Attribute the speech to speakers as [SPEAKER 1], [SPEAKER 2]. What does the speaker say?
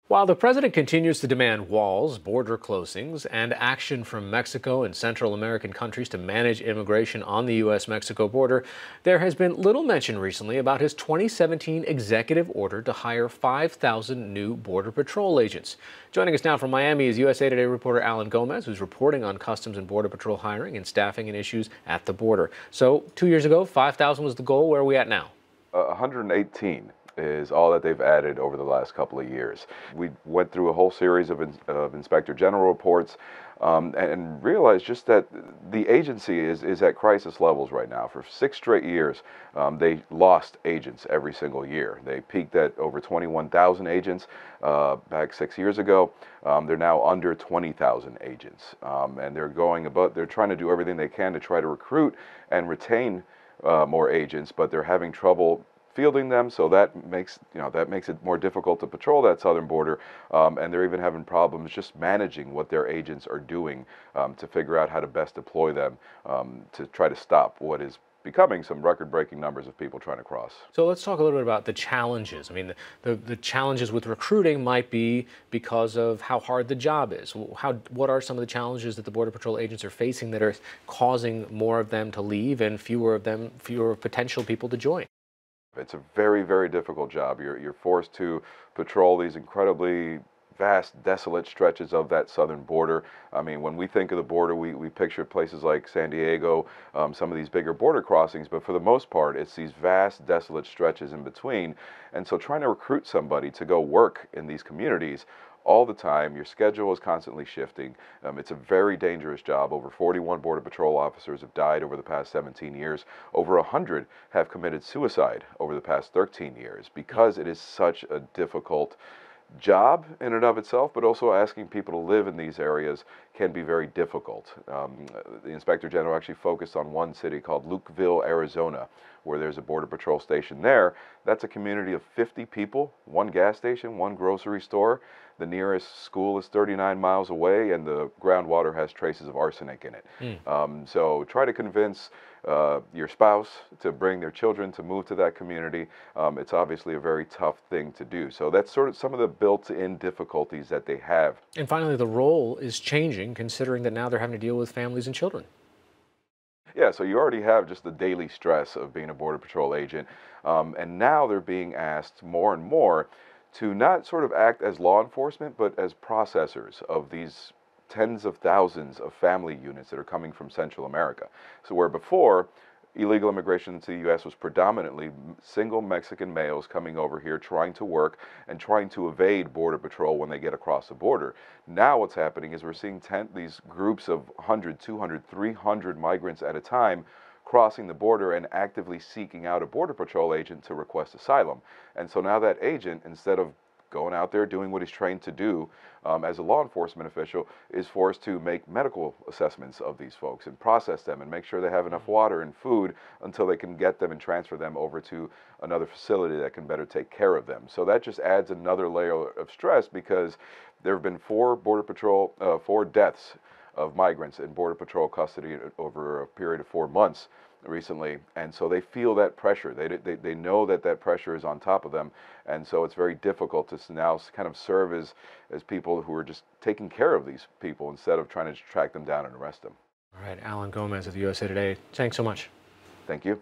[SPEAKER 1] While the president continues to demand walls, border closings, and action from Mexico and Central American countries to manage immigration on the U.S.-Mexico border, there has been little mention recently about his 2017 executive order to hire 5,000 new Border Patrol agents. Joining us now from Miami is USA Today reporter Alan Gomez, who's reporting on Customs and Border Patrol hiring and staffing and issues at the border. So 2 years ago, 5,000 was the goal. Where are we at now?
[SPEAKER 2] 118 is all that they've added over the last couple of years. We went through a whole series of Inspector General reports and realized just that the agency is at crisis levels right now. For 6 straight years, they lost agents every single year. They peaked at over 21,000 agents back 6 years ago. They're now under 20,000 agents, and they're trying to do everything they can to try to recruit and retain more agents, but they're having trouble fielding them, so that makes it more difficult to patrol that southern border, and they're even having problems just managing what their agents are doing to figure out how to best deploy them to try to stop what is becoming some record-breaking numbers of people trying to cross.
[SPEAKER 1] So let's talk a little bit about the challenges. I mean, the challenges with recruiting might be because of how hard the job is. What are some of the challenges that the Border Patrol agents are facing that are causing more of them to leave and fewer potential people to join?
[SPEAKER 2] It's a very, very difficult job. You're forced to patrol these incredibly vast, desolate stretches of that southern border. I mean, when we think of the border, we picture places like San Diego, some of these bigger border crossings, but for the most part, it's these vast, desolate stretches in between. And so trying to recruit somebody to go work in these communities all the time, your schedule is constantly shifting. It's a very dangerous job. Over 41 Border Patrol officers have died over the past 17 years. Over 100 have committed suicide over the past 13 years because it is such a difficult job in and of itself, but also asking people to live in these areas can be very difficult. The Inspector General actually focused on one city called Lukeville, Arizona, where there's a Border Patrol station there. That's a community of 50 people, one gas station, one grocery store. The nearest school is 39 miles away, and the groundwater has traces of arsenic in it. So try to convince your spouse to bring their children to move to that community. It's obviously a very tough thing to do. So that's sort of some of the built-in difficulties that they have.
[SPEAKER 1] And finally, the role is changing, considering that now they're having to deal with families and children.
[SPEAKER 2] Yeah, so you already have just the daily stress of being a Border Patrol agent, and now they're being asked more and more to not sort of act as law enforcement, but as processors of these tens of thousands of family units that are coming from Central America. So where before, illegal immigration into the U.S. was predominantly single Mexican males coming over here trying to work and trying to evade Border Patrol when they get across the border. Now what's happening is we're seeing these groups of 100, 200, 300 migrants at a time crossing the border and actively seeking out a Border Patrol agent to request asylum. And so now that agent, instead of going out there doing what he's trained to do as a law enforcement official, is forced to make medical assessments of these folks and process them and make sure they have enough water and food until they can get them and transfer them over to another facility that can better take care of them. So that just adds another layer of stress because there have been 4 deaths of migrants in Border Patrol custody over a period of 4 months recently, and so they feel that pressure. They know that pressure is on top of them, and so it's very difficult to now kind of serve as people who are just taking care of these people instead of trying to track them down and arrest them.
[SPEAKER 1] All right, Alan Gomez of USA Today. Thanks so much.
[SPEAKER 2] Thank you.